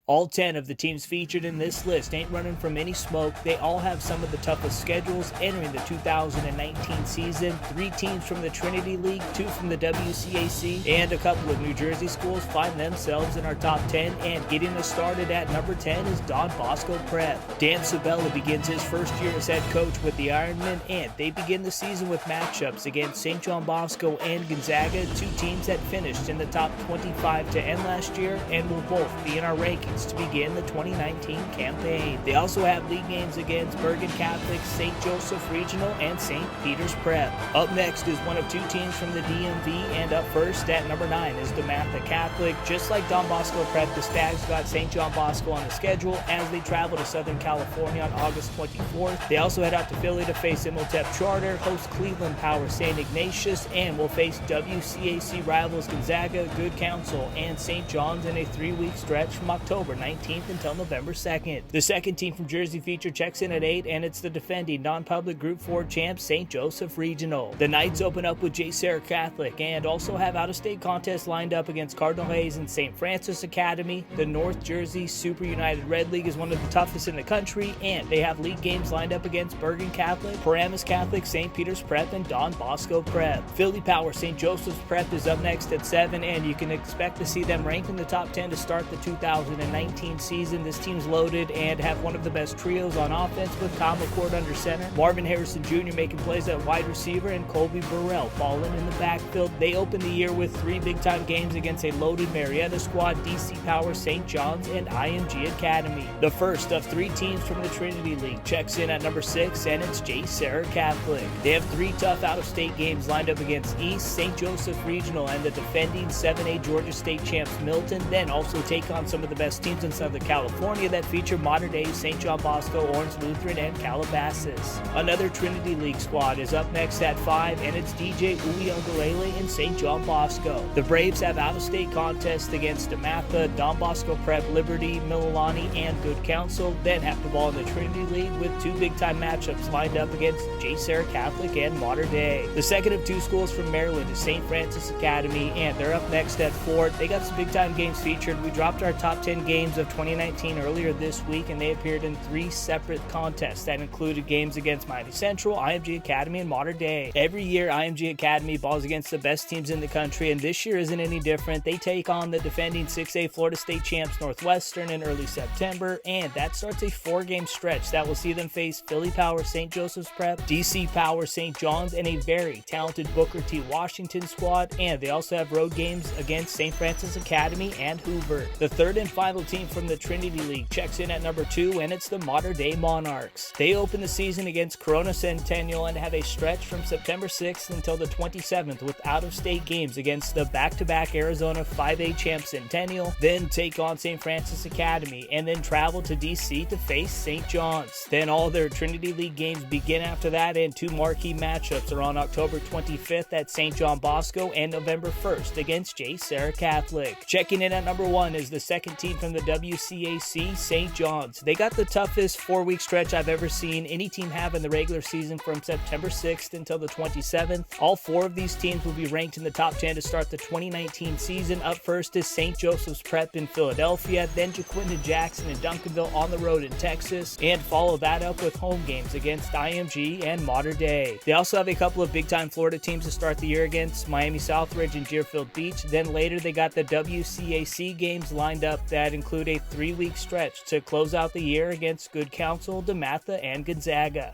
All 10 of the teams featured in this list ain't running from any smoke. They all have some of the toughest schedules entering the 2019 season. 3 teams from the Trinity League, 2 from the WCAC, and a couple of New Jersey schools find themselves in our top 10, and getting us started at number 10 is Don Bosco Prep. Dan Sabella begins his first year as head coach with the Ironmen, and they begin the season with matchups against St. John Bosco and Gonzaga, 2 teams that finished in the top 25 to end last year and will both be in our rankings to begin the 2019 campaign. They also have league games against Bergen Catholic, St. Joseph Regional, and St. Peter's Prep. Up next is one of 2 teams from the DMV, and up first at number 9 is DeMatha Catholic. Just like Don Bosco Prep, the Stags got St. John Bosco on the schedule as they travel to Southern California on August 24th. They also head out to Philly to face Imhotep Charter, host Cleveland Power St. Ignatius, and will face WCAC rivals Gonzaga, Good Counsel, and St. John's in a 3-week stretch from October 19th until November 2nd. The second team from Jersey Feature checks in at 8, and it's the defending non-public Group 4 champ St. Joseph Regional. The Knights open up with J. Sarah Catholic and also have out-of-state contests lined up against Cardinal Hayes and St. Francis Academy. The North Jersey Super United Red League is one of the toughest in the country, and they have league games lined up against Bergen Catholic, Paramus Catholic, St. Peter's Prep, and Don Bosco Prep. Philly Power St. Joseph's Prep is up next at 7, and you can expect to see them ranked in the top 10 to start the 2019 season. This team's loaded and have one of the best trios on offense with Kyle McCord under center, Marvin Harrison Jr. making plays at wide receiver, and Colby Burrell falling in the backfield. They open the year with 3 big-time games against a loaded Marietta squad, DC Power, St. John's, and IMG Academy. The first of 3 teams from the Trinity League checks in at number 6, and it's J. Sarah Catholic. They have 3 tough out-of-state games lined up against East, St. Joseph Regional, and the defending 7A Georgia State champs Milton, then also take on some of the best teams in Southern California that feature modern-day St. John Bosco, Orange Lutheran, and Calabasas. Another Trinity League squad is up next at 5, and it's DJ Uyunglele and St. John Bosco. The Braves have out-of-state contests against DeMatha, Don Bosco Prep, Liberty, Mililani, and Good Counsel, then have to ball in the Trinity League with 2 big-time matchups lined up against J. Sarah Catholic and Modern Day. The second of 2 schools from Maryland is St. Francis Academy, and they're up next at 4. They got some big-time games featured. We dropped our top 10 games of 2019 earlier this week, and they appeared in 3 separate contests that included games against Miami Central, IMG Academy, and Modern Day. Every year, IMG Academy balls against the best teams in the country, and this year isn't any different. They take on the defending 6A Florida State champs Northwestern in early September, and that starts a 4-game stretch that will see them face Philly Power St. Joseph's Prep, DC Power St. John's, and a very talented Booker T. Washington squad, and they also have road games against St. Francis Academy and Hoover. The third and final team from the Trinity League checks in at number 2, and it's the Modern Day Monarchs. They open the season against Corona Centennial and have a stretch from September 6th until the 27th with out-of-state games against the back-to-back Arizona 5A champ Centennial, then take on St. Francis Academy, and then travel to DC to face St. John's. Then all their Trinity League games begin after that, and 2 marquee matchups are on October 25th at St. John Bosco and November 1st against J. Sarah Catholic. Checking in at number 1 is the second team from the WCAC, St. John's. They got the toughest 4-week stretch I've ever seen any team have in the regular season from September 6th until the 27th. All 4 of these teams will be ranked in the top 10 to start the 2019 season. Up first is St. Joseph's Prep in Philadelphia, then Jaquinta Jackson and Duncanville on the road in Texas, and follow that up with home games against IMG and Modern Day. They also have a couple of big-time Florida teams to start the year against, Miami Southridge and Deerfield Beach. Then later they got the WCAC games lined up that include a 3-week stretch to close out the year against Good Counsel, DeMatha, and Gonzaga.